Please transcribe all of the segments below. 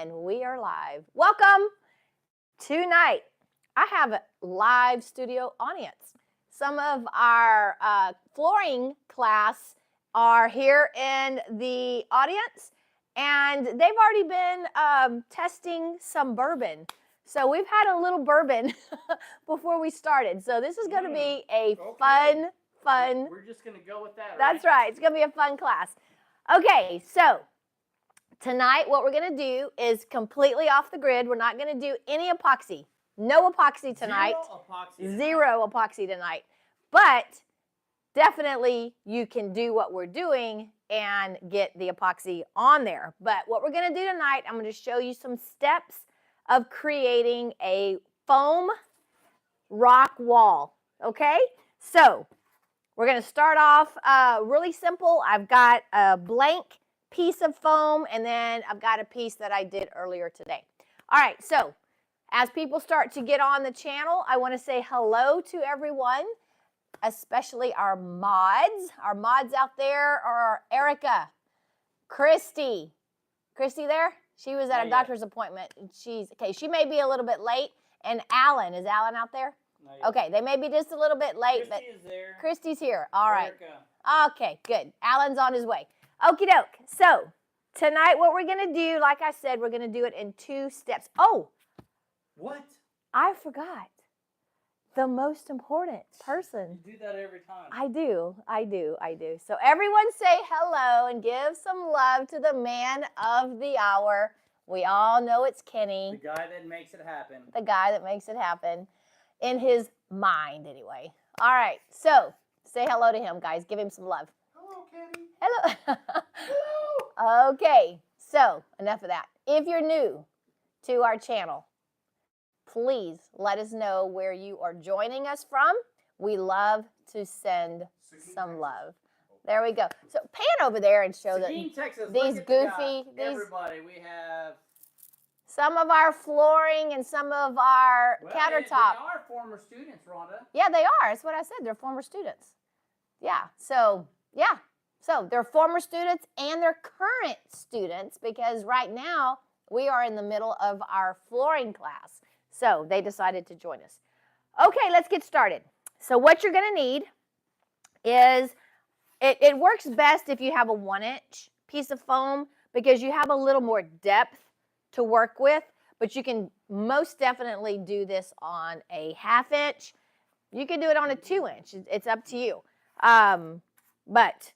And we are live. Welcome. Tonight, I have a live studio audience. Some of our flooring class are here in the audience, and they've already been testing some bourbon. So we've had a little bourbon before we started. So this is going to be a fun. We're just going to go with that. That's right. It's going to be a fun class. Okay, so tonight what we're going to do is completely off the grid. We're not going to do any epoxy. No epoxy tonight. Zero epoxy tonight. But definitely you can do what we're doing and get the epoxy on there. But what we're going to do tonight, I'm going to show you some steps of creating a foam rock wall. Okay? So we're going to start off really simple. I've got a blank piece of foam, and then I've got a piece that I did earlier today. All right, so as people start to get on the channel, I want to say hello to everyone, especially our mods. Our mods out there are Erica, Christy. Christy there? She was at a doctor's appointment. She may be a little bit late. And Alan, is Alan out there? Okay, they may be just a little bit late, Christy is there. Christy's here. All right. Erica. Okay, good. Alan's on his way. Okie doke. So tonight what we're going to do, like I said, we're going to do it in 2 steps. Oh. What? I forgot. The most important person. You do that every time. I do. So everyone say hello and give some love to the man of the hour. We all know it's Kenny. The guy that makes it happen. The guy that makes it happen. In his mind, anyway. All right. So say hello to him, guys. Give him some love. Hello, Kenny. Hello. Hello. Okay. So enough of that. If you're new to our channel, please let us know where you are joining us from. We love to send some love. There we go. So pan over there and show Seguin, Texas. these goofy, everybody, we have some of our flooring and some of our countertop. They are former students, Rhonda. Yeah, they are. That's what I said. They're former students. Yeah. So they're former students and they're current students because right now we are in the middle of our flooring class. So they decided to join us. Okay, let's get started. So what you're going to need is, it works best if you have a 1-inch piece of foam because you have a little more depth to work with, but you can most definitely do this on a 1/2 inch. You can do it on a 2-inch. It's up to you. But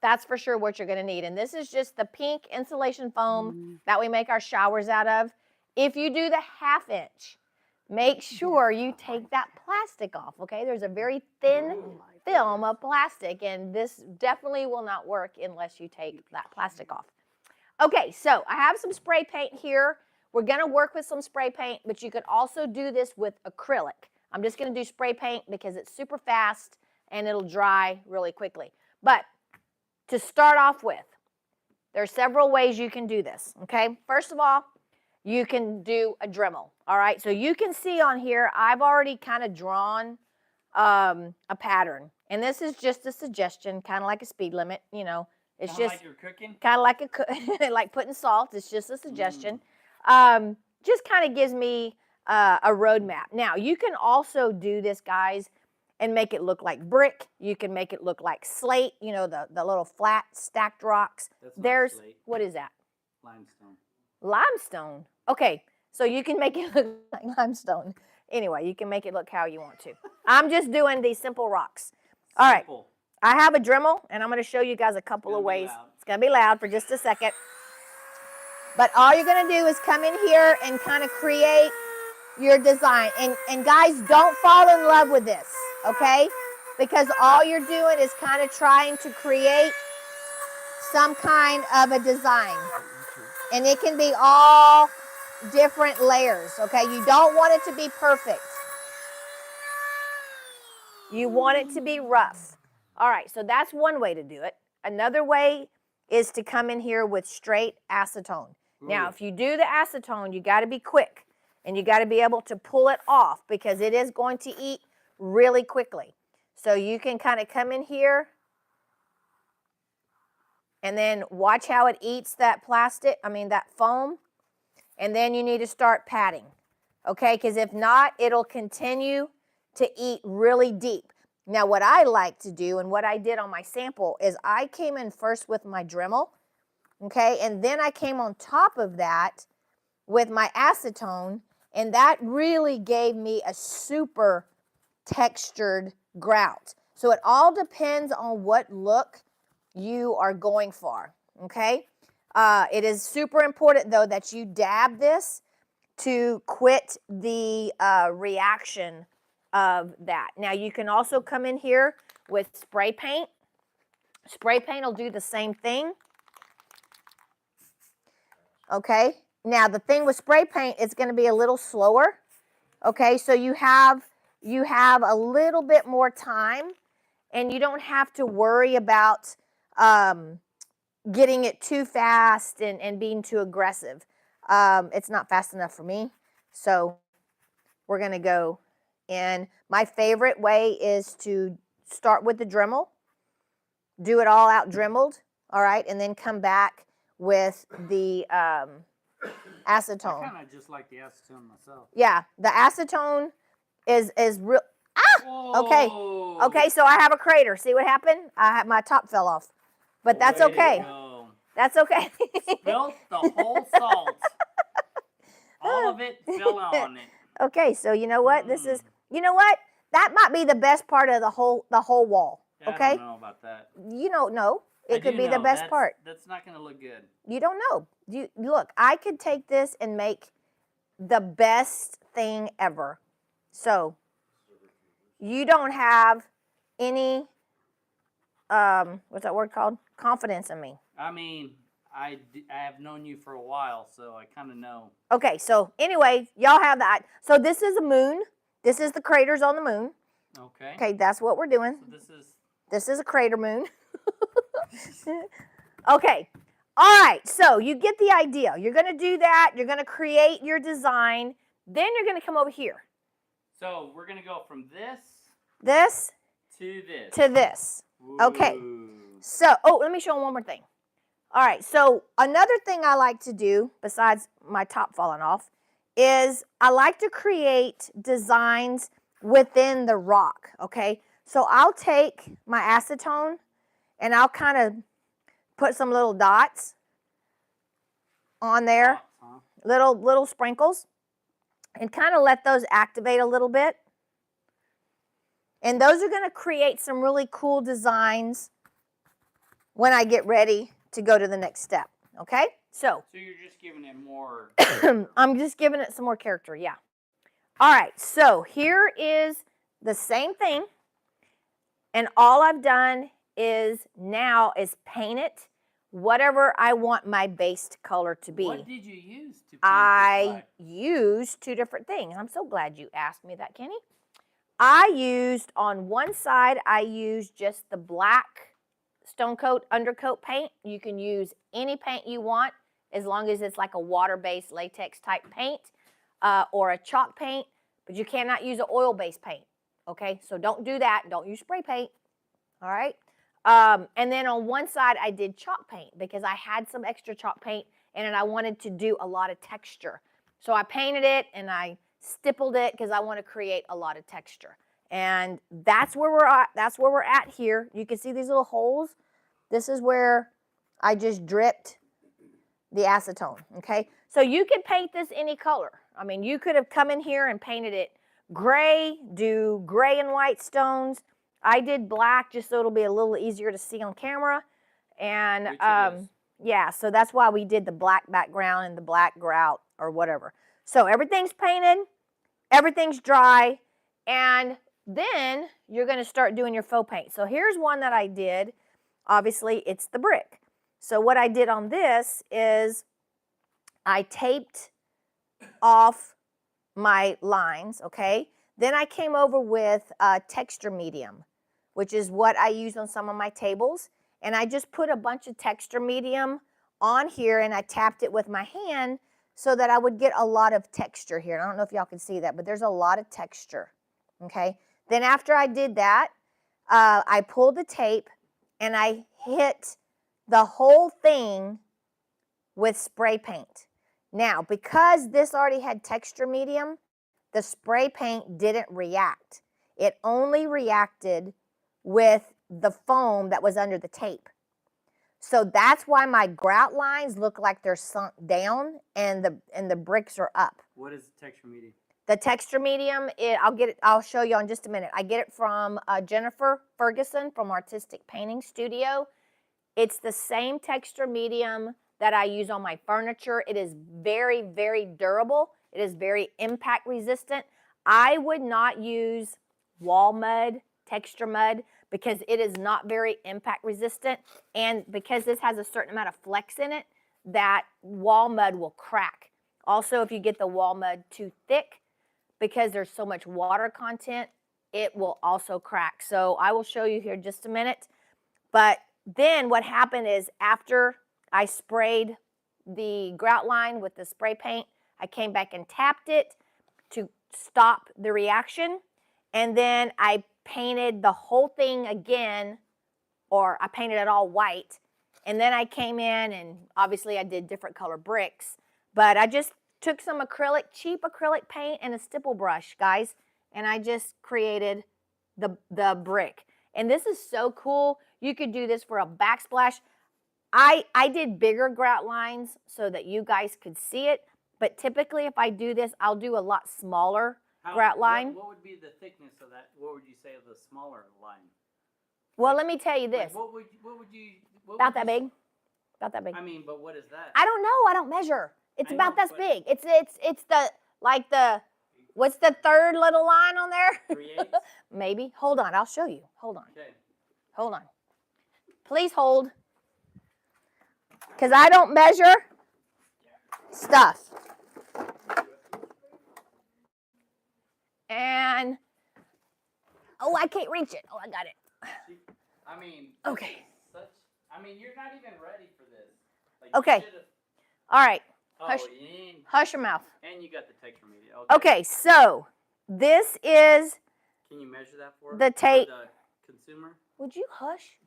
that's for sure what you're going to need. And this is just the pink insulation foam that we make our showers out of. If you do the 1/2 inch, make sure you take that plastic off, okay? There's a very thin film of plastic, and this definitely will not work unless you take that plastic off. Okay, so I have some spray paint here. We're going to work with some spray paint, but you could also do this with acrylic. I'm just going to do spray paint because it's super fast and it'll dry really quickly. But to start off with, there are several ways you can do this, okay? First of all, you can do a Dremel, all right? So you can see on here, I've already kind of drawn a pattern. And this is just a suggestion, kind of like a speed limit, you know. It's kinda just like you're cooking? Kind of like like putting salt. It's just a suggestion. Just kind of gives me a roadmap. Now, you can also do this, guys, and make it look like brick. You can make it look like slate, you know, the little flat stacked rocks. That's not slate. What is that? Limestone. Limestone. Okay, so you can make it look like limestone. Anyway, you can make it look how you want to. I'm just doing these simple rocks. All right, I have a Dremel, and I'm going to show you guys a couple of ways. It's going to be loud for just a second. But all you're going to do is come in here and kind of create your design. And guys, don't fall in love with this, okay? Because all you're doing is kind of trying to create some kind of a design. And it can be all different layers, okay? You don't want it to be perfect. You want it to be rough. All right, so that's one way to do it. Another way is to come in here with straight acetone. Now, if you do the acetone, you got to be quick. And you got to be able to pull it off because it is going to eat really quickly. So you can kind of come in here and then watch how it eats that plastic, that foam. And then you need to start patting, okay? Because if not, it'll continue to eat really deep. Now, what I like to do and what I did on my sample is I came in first with my Dremel, okay? And then I came on top of that with my acetone, and that really gave me a super textured grout. So it all depends on what look you are going for, okay? It is super important, though, that you dab this to quit the reaction of that. Now, you can also come in here with spray paint. Spray paint will do the same thing. Okay? Now, the thing with spray paint, it's going to be a little slower. Okay? So you have a little bit more time, and you don't have to worry about getting it too fast and being too aggressive. It's not fast enough for me. So we're going to go in. My favorite way is to start with the Dremel, do it all out Dremeled, all right, and then come back with the acetone. I kind of just like the acetone myself. Yeah, the acetone is real. Ah! Whoa. Okay. Okay, so I have a crater. See what happened? My top fell off. But that's Way to okay. go. That's okay. Spilt the whole salt. All of it fell on it. Okay, so you know what? This is, you know what? That might be the best part of the whole wall. Okay? I don't know about that. You don't know. It could be the know. best part. That's not going to look good. You don't know. Look, I could take this and make the best thing ever. So, you don't have any, what's that word called? Confidence in me. I mean, I have known you for a while, so I kind of know. Okay, so anyway, y'all have that. So this is a moon. This is the craters on the moon. Okay. Okay, that's what we're doing. So this is a crater moon. Okay. All right, so you get the idea. You're going to do that. You're going to create your design. Then you're going to come over here. So we're going to go from this to this. Okay. Ooh. So, let me show them one more thing. All right, so another thing I like to do, besides my top falling off, is I like to create designs within the rock, okay? So I'll take my acetone and I'll kind of put some little dots on there, little sprinkles, and kind of let those activate a little bit. And those are going to create some really cool designs when I get ready to go to the next step, okay? So you're just giving it more... I'm just giving it some more character, yeah. All right, so here is the same thing, and all I've done is paint it whatever I want my base color to be. What did you use to paint I used two different things. I'm so glad you asked me that, Kenny. I used, on one side, I used just the black Stone Coat undercoat paint. You can use any paint you want as long as it's like a water-based latex type paint or a chalk paint, but you cannot use an oil-based paint, okay? So don't do that. Don't use spray paint, all right? And then on one side, I did chalk paint because I had some extra chalk paint and I wanted to do a lot of texture. So I painted it and I stippled it because I want to create a lot of texture. And that's where we're at. That's where we're at here. You can see these little holes. This is where I just dripped the acetone, okay? So you could paint this any color. I mean, you could have come in here and painted it gray, do gray and white stones. I did black just so it'll be a little easier to see on camera. And yeah, so that's why we did the black background and the black grout or whatever. So everything's painted, everything's dry, and then you're going to start doing your faux paint. So here's one that I did. Obviously, it's the brick. So what I did on this is I taped off my lines, okay? Then I came over with texture medium, which is what I use on some of my tables. And I just put a bunch of texture medium on here and I tapped it with my hand so that I would get a lot of texture here. I don't know if y'all can see that, but there's a lot of texture, okay? Then after I did that, I pulled the tape and I hit the whole thing with spray paint. Now, because this already had texture medium, the spray paint didn't react. It only reacted with the foam that was under the tape. So that's why my grout lines look like they're sunk down and the bricks are up. What is the texture medium? The texture medium, I'll show you in just a minute. I get it from Jennifer Ferguson from Artistic Painting Studio. It's the same texture medium that I use on my furniture. It is very, very durable. It is very impact resistant. I would not use wall mud, texture mud, because it is not very impact resistant. And because this has a certain amount of flex in it, that wall mud will crack. Also, if you get the wall mud too thick, because there's so much water content, it will also crack. So I will show you here in just a minute. But then what happened is after I sprayed the grout line with the spray paint, I came back and tapped it to stop the reaction. And then I painted the whole thing again, or I painted it all white. And then I came in and obviously I did different color bricks. But I just took some cheap acrylic paint and a stipple brush, guys, and I just created the brick. And this is so cool. You could do this for a backsplash. I did bigger grout lines so that you guys could see it, but typically if I do this, I'll do a lot smaller grout line. What would be the thickness of that? What would you say of the smaller line? Well, let me tell you this. About that big. About that big. I mean, but what is that? I don't know. I don't measure. It's about this big. It's what's the third little line on there? 3/8? Maybe. Hold on. I'll show you. Hold on. Okay. Hold on. Please hold. Because I don't measure stuff. And, oh, I can't reach it. Oh, I got it. I mean. Okay. You're not even ready for this. Like, okay. All right. Oh, Hush your mouth. And you got the texture media. Okay, so this is. Can you measure that for the tape? For the consumer? Would you hush?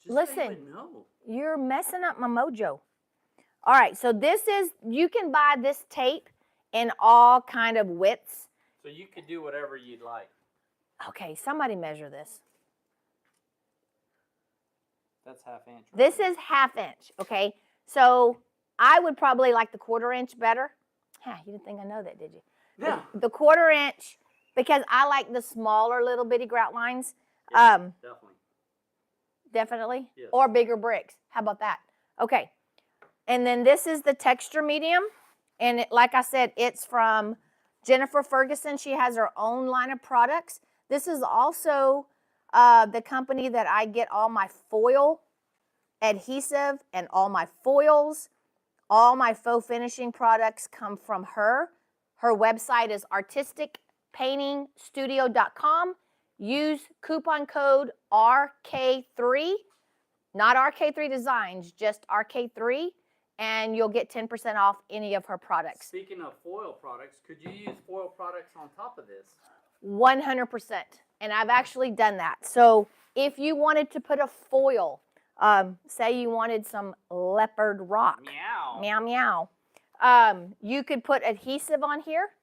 Listen, you're messing up my mojo. All right, so this is, you can buy this tape in all kind of widths. So you could do whatever you'd like. Okay, somebody measure this. That's 1/2 inch. Right? This is 1/2 inch, okay? So I would probably like the 1/4 inch better. You didn't think I know that, did you? Yeah. The 1/4 inch, because I like the smaller little bitty grout lines. Yeah, definitely. Definitely? Yes. Or bigger bricks. How about that? Okay. And then this is the texture medium. And like I said, it's from Jennifer Ferguson. She has her own line of products. This is also the company that I get all my foil adhesive and all my foils. All my faux finishing products come from her. Her website is artisticpaintingstudio.com. Use coupon code RK3, not RK3 Designs, just RK3, and you'll get 10% off any of her products. Speaking of foil products, could you use foil products on top of this? 100%, and I've actually done that. So if you wanted to put a foil, say you wanted some leopard rock. Meow. Meow, meow. You could put adhesive on here,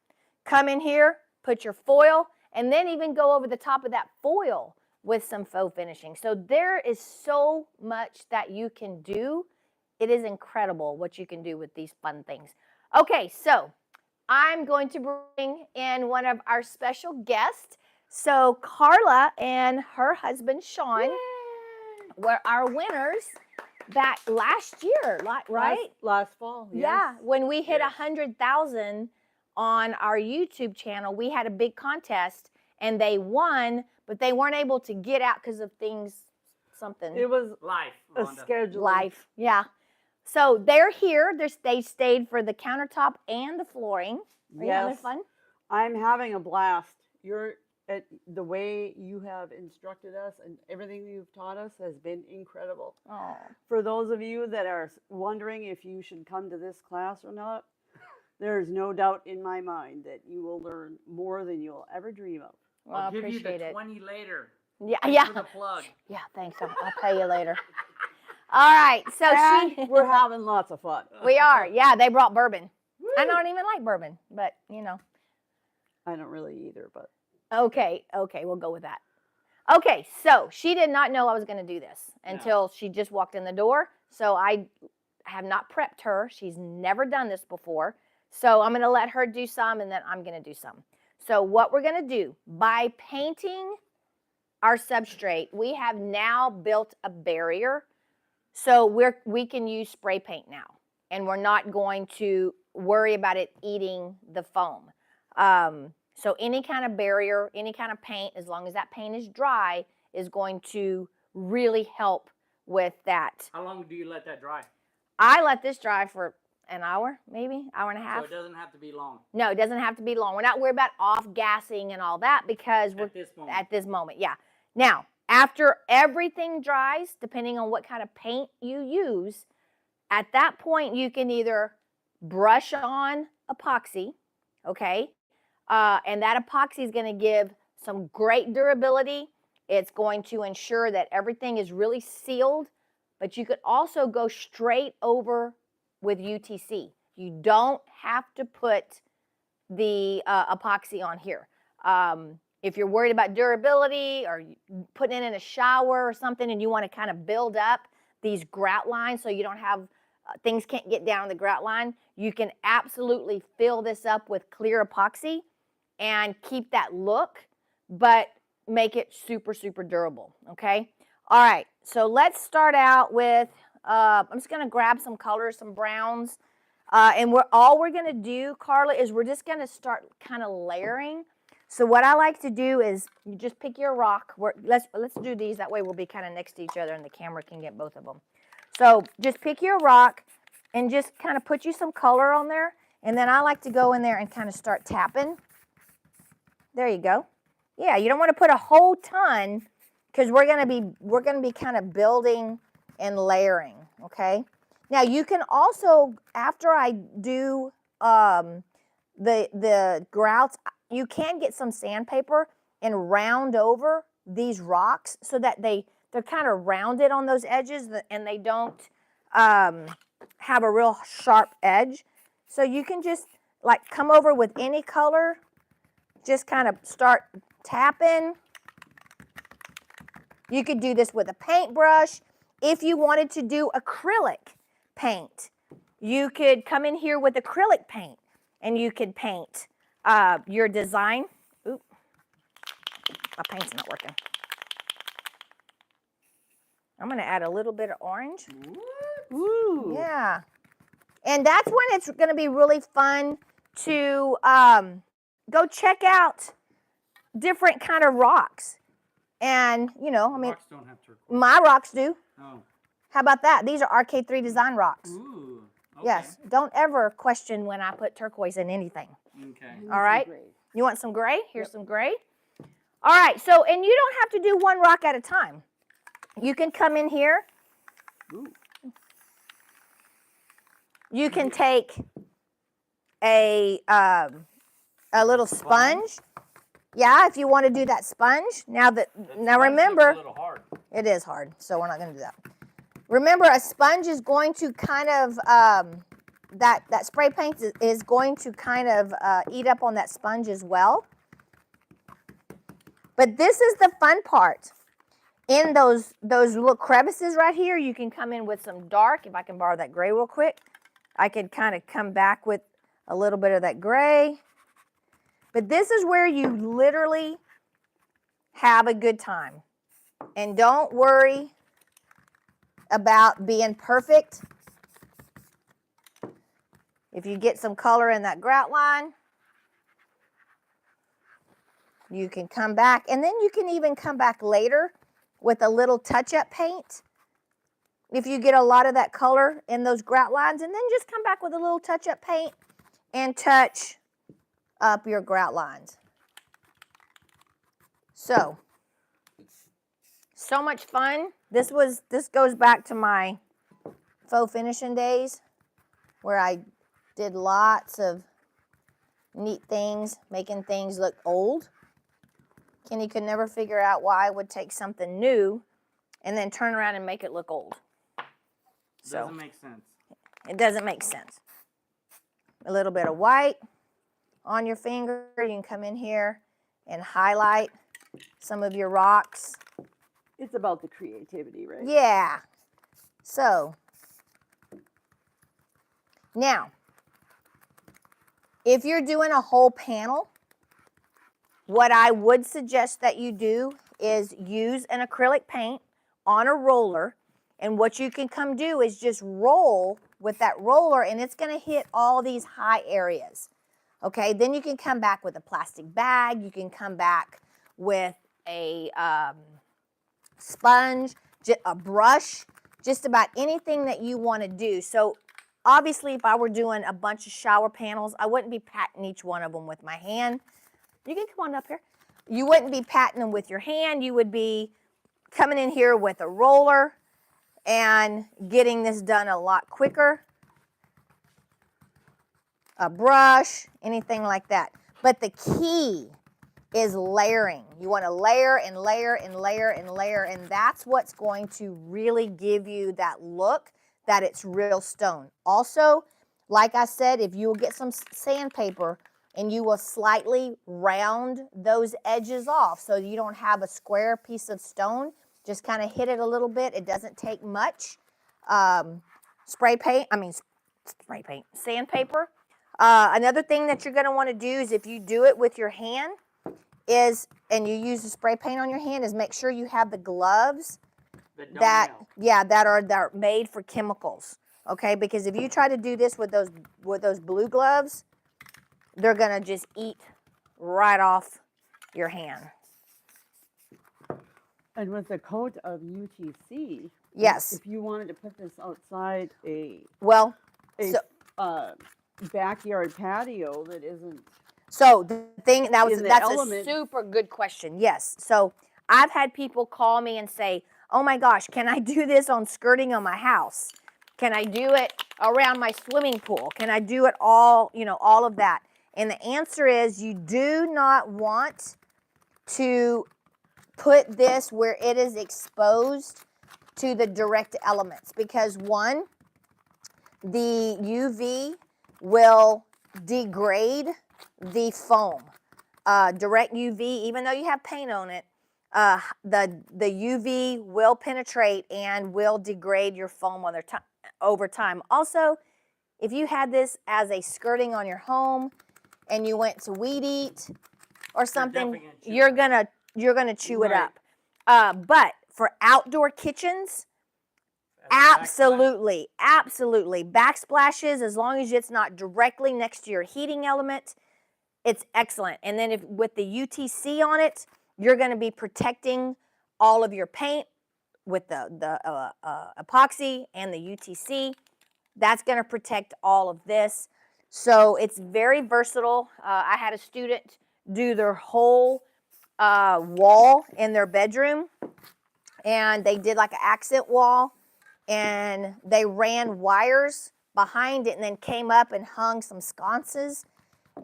come in here, put your foil, and then even go over the top of that foil with some faux finishing. So there is so much that you can do. It is incredible what you can do with these fun things. Okay, so I'm going to bring in one of our special guests. So Carla and her husband, Sean, were our winners back last year, right? Last fall, yes. Yeah, when we hit 100,000 on our YouTube channel, we had a big contest and they won, but they weren't able to get out because of something. It was life. A Rhonda. schedule. Life, yeah. So they're here. They stayed for the countertop and the flooring. Are you having fun? I'm having a blast. The way you have instructed us and everything you've taught us has been incredible. Oh. For those of you that are wondering if you should come to this class or not, there's no doubt in my mind that you will learn more than you'll ever dream of. Well, I'll give you appreciate the it. 20 later. Yeah, Thanks yeah. for the plug. Yeah, thanks. I'll pay you later. All right, so And we're having lots of fun. we are. Yeah, they brought bourbon. I don't even like bourbon, but you know. I don't really either, but Okay, we'll go with that. Okay, so she did not know I was going to do this until she just walked in the door. So I have not prepped her. She's never done this before. So I'm going to let her do some, and then I'm going to do some. So what we're going to do, by painting our substrate, we have now built a barrier. So we can use spray paint now, and we're not going to worry about it eating the foam. So any kind of barrier, any kind of paint, as long as that paint is dry, is going to really help with that. How long do you let that dry? I let this dry for an hour, maybe hour and a half. So it doesn't have to be long. No, it doesn't have to be long. We're not worried about off-gassing and all that because we're at this moment. Yeah. Now, after everything dries, depending on what kind of paint you use, at that point you can either brush on epoxy, okay? And that epoxy is going to give some great durability. It's going to ensure that everything is really sealed, but you could also go straight over with UTC. You don't have to put the epoxy on here. If you're worried about durability or putting it in a shower or something and you want to kind of build up these grout lines so you don't have things can't get down the grout line, you can absolutely fill this up with clear epoxy and keep that look, but make it super, super durable, okay? All right, so let's start out with, I'm just gonna grab some colors, some browns, and all we're gonna do, Carla, is we're just gonna start kind of layering. So what I like to do is you just pick your rock. Let's do these, that way we'll be kind of next to each other and the camera can get both of them. So just pick your rock and just kind of put you some color on there, and then I like to go in there and kind of start tapping. There you go. Yeah, you don't want to put a whole ton because we're gonna be kind of building and layering. Okay. Now you can also, after I do the grouts, you can get some sandpaper and round over these rocks so that they're kind of rounded on those edges and they don't have a real sharp edge. So you can just like come over with any color. Just kind of start tapping. You could do this with a paintbrush. If you wanted to do acrylic paint, you could come in here with acrylic paint and you could paint your design. Oop, my paint's not working. I'm going to add a little bit of orange. ooh, Yeah. And that's when it's going to be really fun to go check out different kind of rocks. And, you know, I mean, Rocks don't have turquoise. my rocks do. Oh. How about that? These are RK3 Design rocks. Ooh. Okay. Yes. Don't ever question when I put turquoise in anything. Okay. All right. You want some gray? Here's some gray. All right. So, and you don't have to do one rock at a time. You can come in here. Ooh. You can take a little sponge. Yeah, if you want to do that sponge. Now remember, A little hard. it is hard, so we're not going to do that. Remember, a sponge is going to kind of that spray paint is going to kind of eat up on that sponge as well. But this is the fun part. In those little crevices right here, you can come in with some dark. If I can borrow that gray real quick, I could kind of come back with a little bit of that gray. But this is where you literally have a good time. And don't worry about being perfect. If you get some color in that grout line, you can come back. And then you can even come back later with a little touch-up paint. If you get a lot of that color in those grout lines, and then just come back with a little touch-up paint and touch up your grout lines. So much fun. This goes back to my faux finishing days where I did lots of neat things, making things look old. Kenny could never figure out why I would take something new and then turn around and make it look old. So Doesn't make sense. it doesn't make sense. A little bit of white on your finger. You can come in here and highlight some of your rocks. It's about the creativity, right? Yeah. So now, if you're doing a whole panel, what I would suggest that you do is use an acrylic paint on a roller, and what you can come do is just roll with that roller, and it's going to hit all these high areas. Okay, then you can come back with a plastic bag. You can come back with a sponge, a brush, just about anything that you want to do. So obviously, if I were doing a bunch of shower panels, I wouldn't be patting each one of them with my hand. You can come on up here. You wouldn't be patting them with your hand. You would be coming in here with a roller and getting this done a lot quicker. A brush, anything like that. But the key is layering. You want to layer and layer and layer and layer, and that's what's going to really give you that look that it's real stone. Also, like I said, if you will get some sandpaper and you will slightly round those edges off so you don't have a square piece of stone, just kind of hit it a little bit. It doesn't take much. Sandpaper. Another thing that you're going to want to do is if you do it with your hand and you use the spray paint on your hand, is make sure you have the gloves that are made for chemicals. Okay, because if you try to do this with those blue gloves, they're going to just eat right off your hand. And with the coat of UTC, yes, if you wanted to put this outside a backyard patio that isn't. So the thing that's element. A super good question. Yes. So I've had people call me and say, "Oh my gosh, can I do this on skirting on my house? Can I do it around my swimming pool? Can I do it all of that?" And the answer is you do not want to put this where it is exposed to the direct elements, because one, the UV will degrade the foam. Direct UV, even though you have paint on it, the UV will penetrate and will degrade your foam over time. Also, if you had this as a skirting on your home and you went to weed eat or something, you're gonna chew it up. But for outdoor kitchens, absolutely. Backsplashes, as long as it's not directly next to your heating element, it's excellent. And then with the UTC on it, you're going to be protecting all of your paint with the epoxy and the UTC. That's going to protect all of this. So it's very versatile. I had a student do their whole wall in their bedroom, and they did like an accent wall, and they ran wires behind it and then came up and hung some sconces,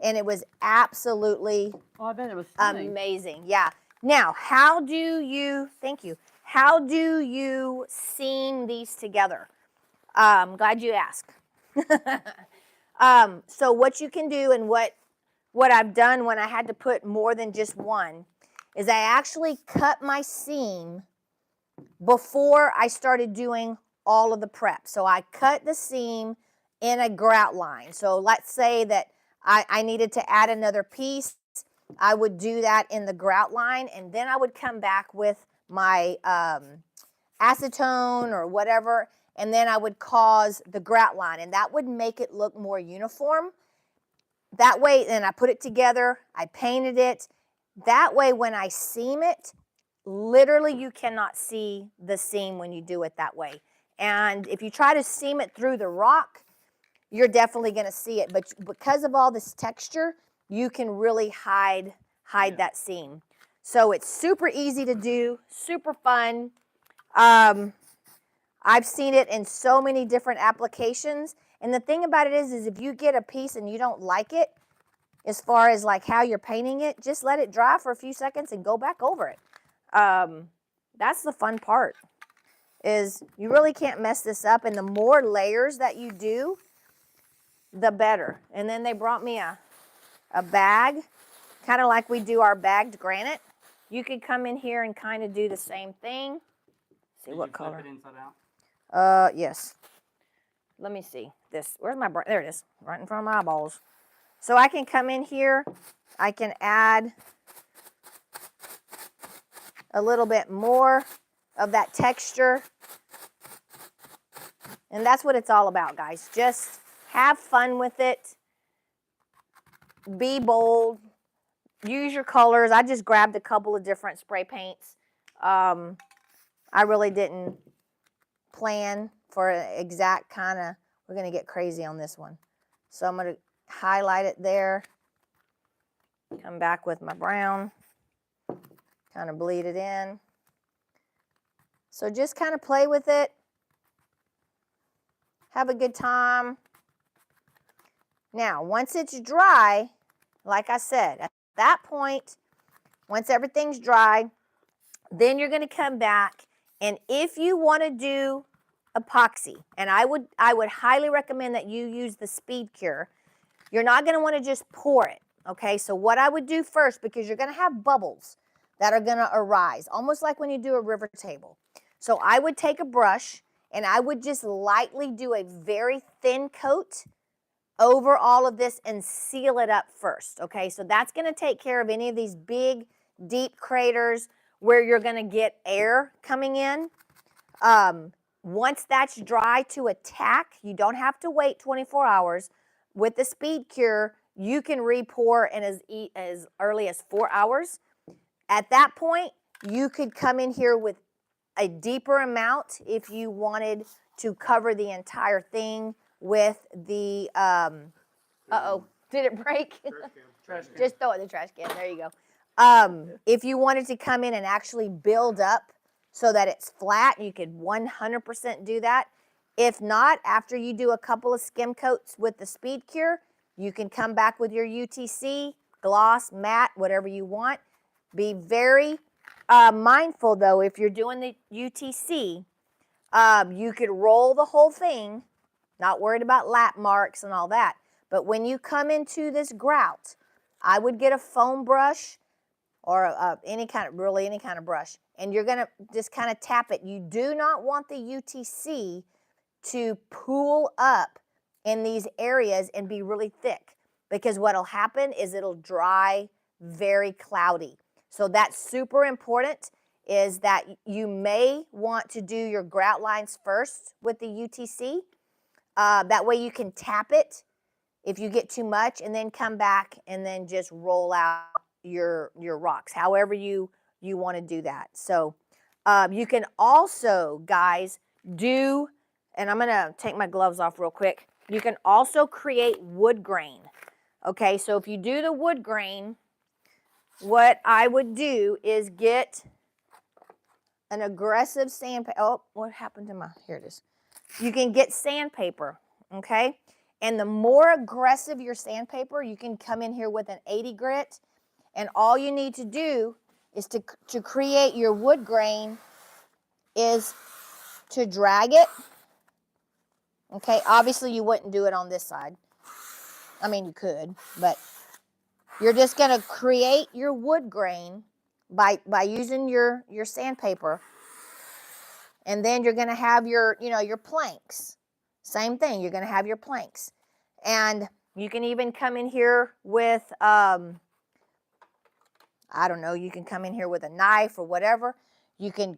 and it was absolutely I bet it was stunning. amazing. Yeah. Now, how do you seam these together? I'm glad you asked. So what you can do, and what I've done when I had to put more than just one, is I actually cut my seam before I started doing all of the prep. So I cut the seam in a grout line. So let's say that I needed to add another piece. I would do that in the grout line, and then I would come back with my acetone or whatever, and then I would cause the grout line, and that would make it look more uniform. That way, then I put it together, I painted it. That way, when I seam it, literally you cannot see the seam when you do it that way. And if you try to seam it through the rock, you're definitely going to see it. But because of all this texture, you can really hide that seam. So it's super easy to do, super fun. I've seen it in so many different applications. And the thing about it is if you get a piece and you don't like it, as far as like how you're painting it, just let it dry for a few seconds and go back over it. That's the fun part, is you really can't mess this up, and the more layers that you do, the better. And then they brought me a bag, kind of like we do our bagged granite. You could come in here and kind of do the same thing. See Did what you color? flip it inside out? Yes. Let me see this. Where's my there it is, right in front of my eyeballs. So I can come in here, I can add a little bit more of that texture. And that's what it's all about, guys. Just have fun with it. Be bold. Use your colors. I just grabbed a couple of different spray paints. I really didn't plan for an exact kind of, we're going to get crazy on this one. So I'm going to highlight it there. Come back with my brown. Kind of bleed it in. So just kind of play with it. Have a good time. Now, once it's dry, like I said, at that point, once everything's dry, then you're going to come back, and if you want to do epoxy, and I would highly recommend that you use the speed cure. You're not going to want to just pour it, okay? So what I would do first, because you're going to have bubbles that are going to arise, almost like when you do a river table. So I would take a brush, and I would just lightly do a very thin coat over all of this and seal it up first, okay? So that's going to take care of any of these big, deep craters where you're going to get air coming in. Once that's dry to attack, you don't have to wait 24 hours. With the speed cure, you can re-pour in as early as 4 hours. At that point, you could come in here with a deeper amount if you wanted to cover the entire thing with the, uh-oh, did it break? Trash can. Just throw it in the trash can, there you go. If you wanted to come in and actually build up so that it's flat, you could 100% do that. If not, after you do a couple of skim coats with the speed cure, you can come back with your UTC, gloss, matte, whatever you want. Be very mindful though, if you're doing the UTC, you could roll the whole thing, not worried about lap marks and all that. But when you come into this grout, I would get a foam brush or any kind of brush, and you're gonna just kind of tap it. You do not want the UTC to pool up in these areas and be really thick, because what'll happen is it'll dry very cloudy. So that's super important, is that you may want to do your grout lines first with the UTC. That way you can tap it if you get too much, and then come back and then just roll out your rocks, however you want to do that. So you can also, guys, do, and I'm going to take my gloves off real quick. You can also create wood grain. Okay, so if you do the wood grain, what I would do is get an aggressive sandpaper. Oh, what happened to my, here it is. You can get sandpaper, okay? And the more aggressive your sandpaper, you can come in here with an 80 grit, and all you need to do is to create your wood grain is to drag it. Okay, obviously you wouldn't do it on this side. I mean, you could, but you're just gonna create your wood grain by using your sandpaper. And then you're gonna have your, your planks. Same thing, you're gonna have your planks. And you can even come in here with, I don't know, you can come in here with a knife or whatever. You can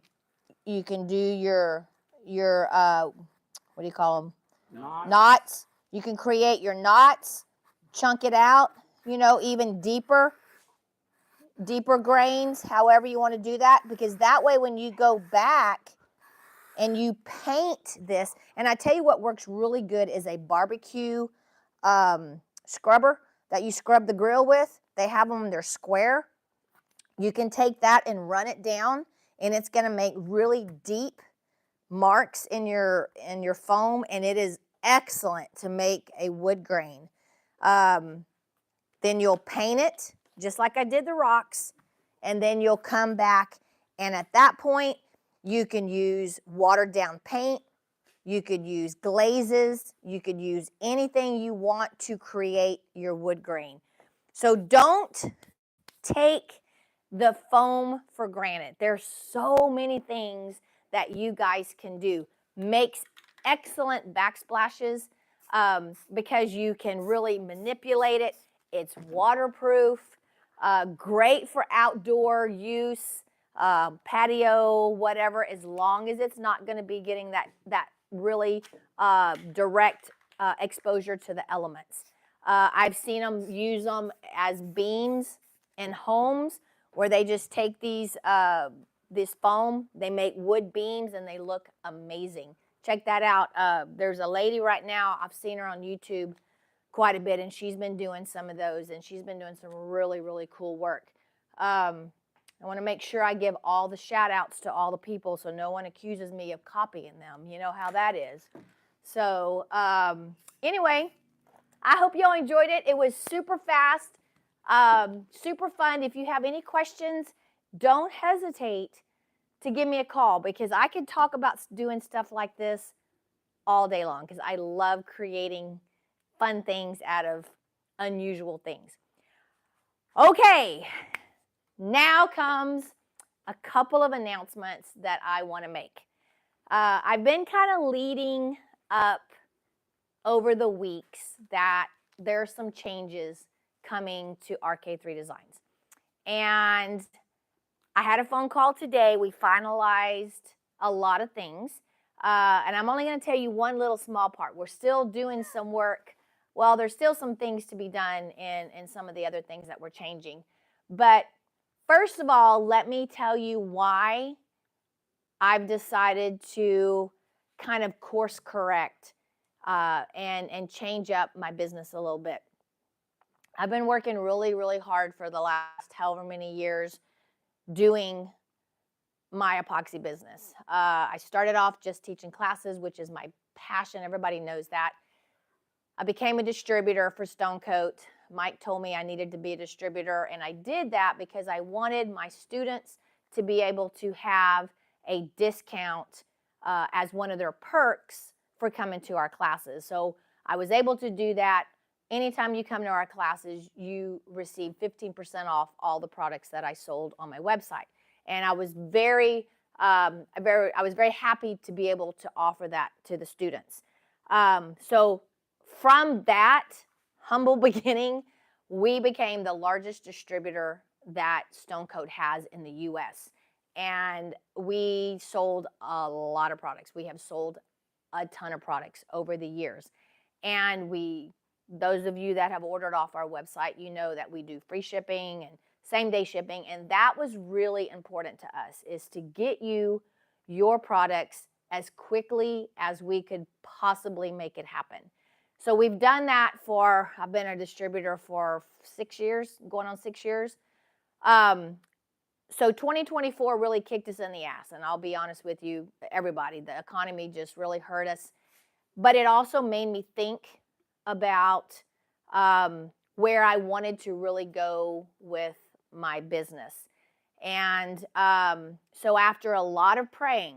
do your what do you call them? Knots. You can create your knots, chunk it out, even deeper grains, however you want to do that, because that way when you go back and you paint this, and I tell you what works really good is a barbecue scrubber that you scrub the grill with. They have them, they're square. You can take that and run it down, and it's going to make really deep marks in your foam, and it is excellent to make a wood grain. Then you'll paint it just like I did the rocks, and then you'll come back, and at that point You can use watered down paint. You could use glazes. You could use anything you want to create your wood grain. So don't take the foam for granted. There's so many things that you guys can do. Makes excellent backsplashes because you can really manipulate it. It's waterproof, great for outdoor use, patio, whatever, as long as it's not going to be getting that really direct exposure to the elements. I've seen them use them as beams in homes where they just take this foam, they make wood beams, and they look amazing. Check that out. There's a lady right now, I've seen her on YouTube quite a bit, and she's been doing some of those, and she's been doing some really, really cool work. I want to make sure I give all the shout outs to all the people so no one accuses me of copying them. You know how that is. So anyway, I hope y'all enjoyed it. It was super fast, super fun. If you have any questions, don't hesitate to give me a call because I could talk about doing stuff like this all day long because I love creating fun things out of unusual things. Okay, now comes a couple of announcements that I want to make. I've been kind of leading up over the weeks that there are some changes coming to RK3 Designs. And I had a phone call today. We finalized a lot of things. And I'm only going to tell you one little small part. We're still doing some work. Well, there's still some things to be done in some of the other things that we're changing. But first of all, let me tell you why I've decided to kind of course correct and change up my business a little bit. I've been working really, really hard for the last however many years doing my epoxy business. I started off just teaching classes, which is my passion. Everybody knows that. I became a distributor for Stone Coat. Mike told me I needed to be a distributor, and I did that because I wanted my students to be able to have a discount as one of their perks for coming to our classes. So I was able to do that. Anytime you come to our classes, you receive 15% off all the products that I sold on my website. And I was very happy to be able to offer that to the students. So from that humble beginning, we became the largest distributor that Stone Coat has in the U.S. And we sold a lot of products. We have sold a ton of products over the years. And those of you that have ordered off our website, you know that we do free shipping and same-day shipping. And that was really important to us, is to get you your products as quickly as we could possibly make it happen. So we've done that I've been a distributor for 6 years, going on 6 years. So 2024 really kicked us in the ass. And I'll be honest with you, everybody, the economy just really hurt us. But it also made me think about where I wanted to really go with my business. And so after a lot of praying,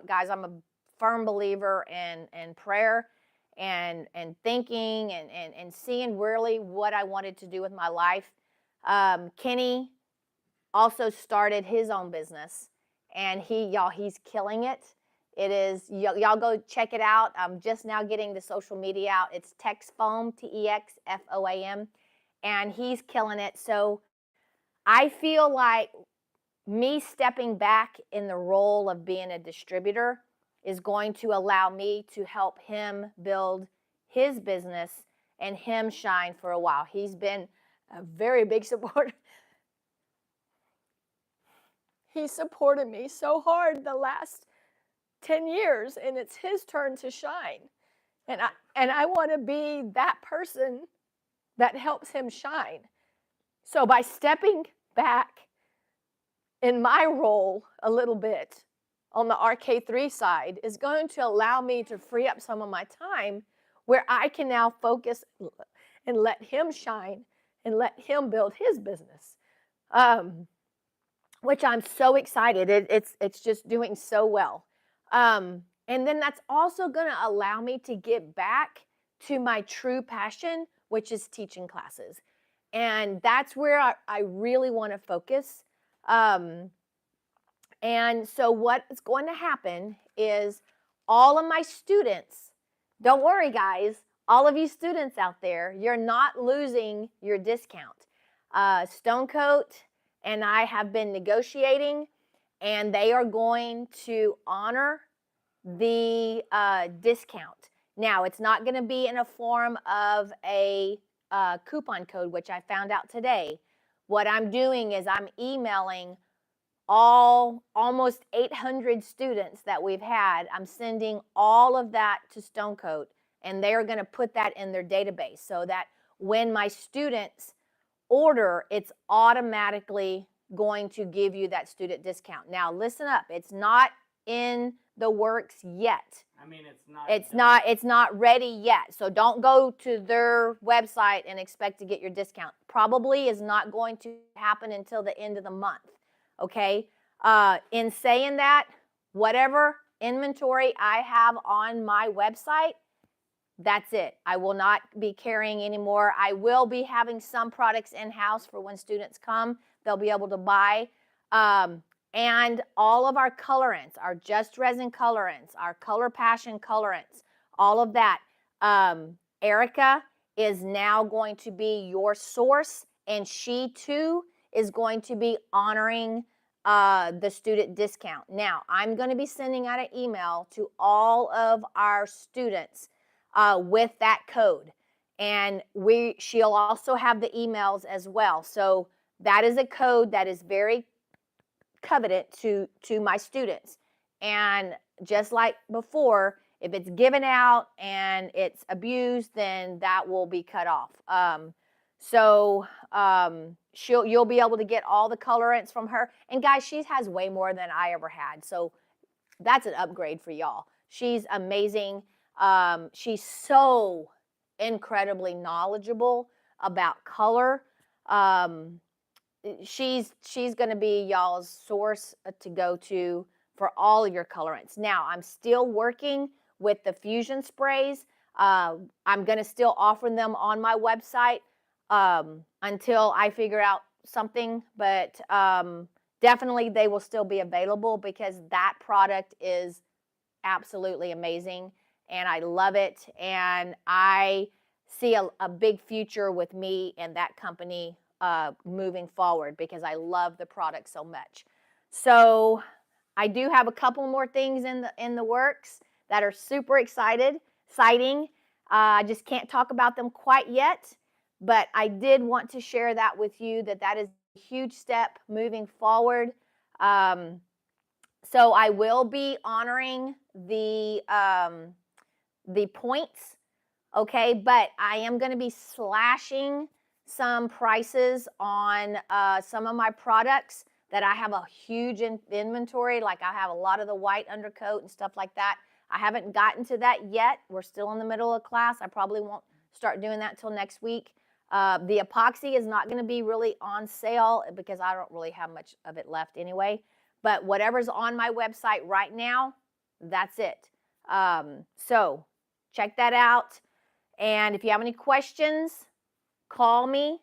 guys, I'm a firm believer in prayer and thinking and seeing really what I wanted to do with my life. Kenny also started his own business, and he's killing it. It is, y'all go check it out. I'm just now getting the social media out. It's Texfoam, Texfoam, and he's killing it. So I feel like me stepping back in the role of being a distributor is going to allow me to help him build his business and him shine for a while. He's been a very big supporter. He supported me so hard the last 10 years, and it's his turn to shine. And I want to be that person that helps him shine. So by stepping back in my role a little bit on the RK3 side is going to allow me to free up some of my time where I can now focus and let him shine and let him build his business. which I'm so excited. It's just doing so well. And then that's also going to allow me to get back to my true passion, which is teaching classes. And that's where I really want to focus. And so what is going to happen is all of my students, don't worry guys, all of you students out there, you're not losing your discount. Stone Coat and I have been negotiating, and they are going to honor the discount. Now, it's not going to be in a form of a coupon code, which I found out today. What I'm doing is I'm emailing almost 800 students that we've had. I'm sending all of that to Stone Coat, and they are going to put that in their database so that when my students order, it's automatically going to give you that student discount. Now, listen up. It's not in the works yet. I mean, it's not ready yet. So don't go to their website and expect to get your discount. Probably is not going to happen until the end of the month. Okay. In saying that, whatever inventory I have on my website, that's it. I will not be carrying anymore. I will be having some products in-house for when students come. They'll be able to buy. And all of our colorants, our Just Resin colorants, our Color Passion colorants, all of that. Erica is now going to be your source, and she too is going to be honoring the student discount. Now, I'm going to be sending out an email to all of our students with that code. And she'll also have the emails as well. So that is a code that is very coveted to my students. And just like before, if it's given out and it's abused, then that will be cut off. You'll be able to get all the colorants from her. And guys, she has way more than I ever had. So that's an upgrade for y'all. She's amazing. She's so incredibly knowledgeable about color. She's going to be y'all's source to go to for all of your colorants. Now, I'm still working with the fusion sprays. I'm going to still offer them on my website until I figure out something, but definitely they will still be available because that product is absolutely amazing and I love it, and I see a big future with me and that company moving forward because I love the product so much. So I do have a couple more things in the works that are super exciting. I just can't talk about them quite yet, but I did want to share that with you, that is a huge step moving forward. So I will be honoring the points, okay, but I am going to be slashing some prices on some of my products that I have a huge inventory. Like I have a lot of the white undercoat and stuff like that. I haven't gotten to that yet. We're still in the middle of class. I probably won't start doing that till next week. The epoxy is not going to be really on sale because I don't really have much of it left anyway. But whatever's on my website right now, that's it. So check that out. And if you have any questions, call me.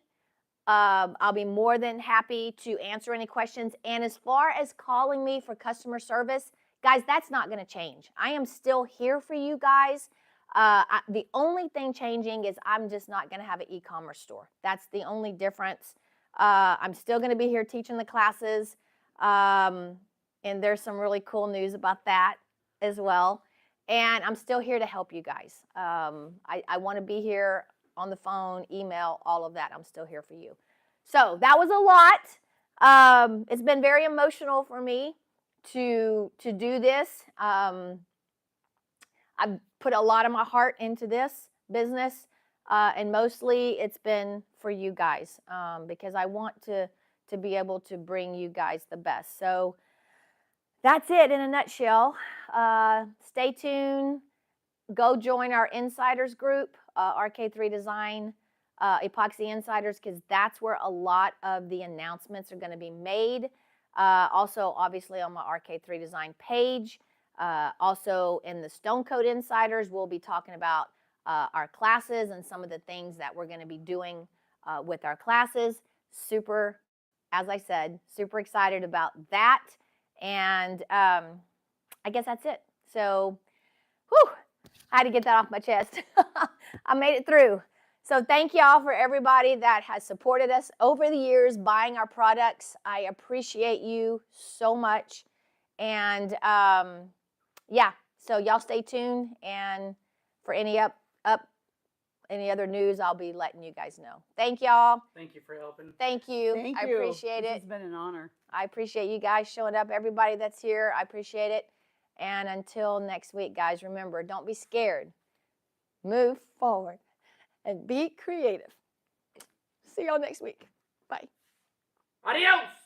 I'll be more than happy to answer any questions. And as far as calling me for customer service, guys, that's not going to change. I am still here for you guys. The only thing changing is I'm just not going to have an e-commerce store. That's the only difference. I'm still going to be here teaching the classes. And there's some really cool news about that as well. And I'm still here to help you guys. I want to be here on the phone, email, all of that. I'm still here for you. So that was a lot. It's been very emotional for me to do this. I've put a lot of my heart into this business, and mostly it's been for you guys because I want to be able to bring you guys the best. So that's it in a nutshell. Stay tuned. Go join our insiders group, RK3 Design, Epoxy Insiders, because that's where a lot of the announcements are going to be made. Also, obviously, on my RK3 Design page. Also, in the Stone Coat Insiders, we'll be talking about our classes and some of the things that we're going to be doing with our classes. Super, as I said, super excited about that. And I guess that's it. So, whew, I had to get that off my chest. I made it through. So thank y'all for everybody that has supported us over the years buying our products. I appreciate you so much. And yeah, so y'all stay tuned. And for any any other news, I'll be letting you guys know. Thank y'all. Thank you for helping. Thank you. Thank I you. appreciate This it. has been an honor. I appreciate you guys showing up. Everybody that's here, I appreciate it. And until next week, guys, remember, don't be scared. Move forward and be creative. See y'all next week. Bye. Adios!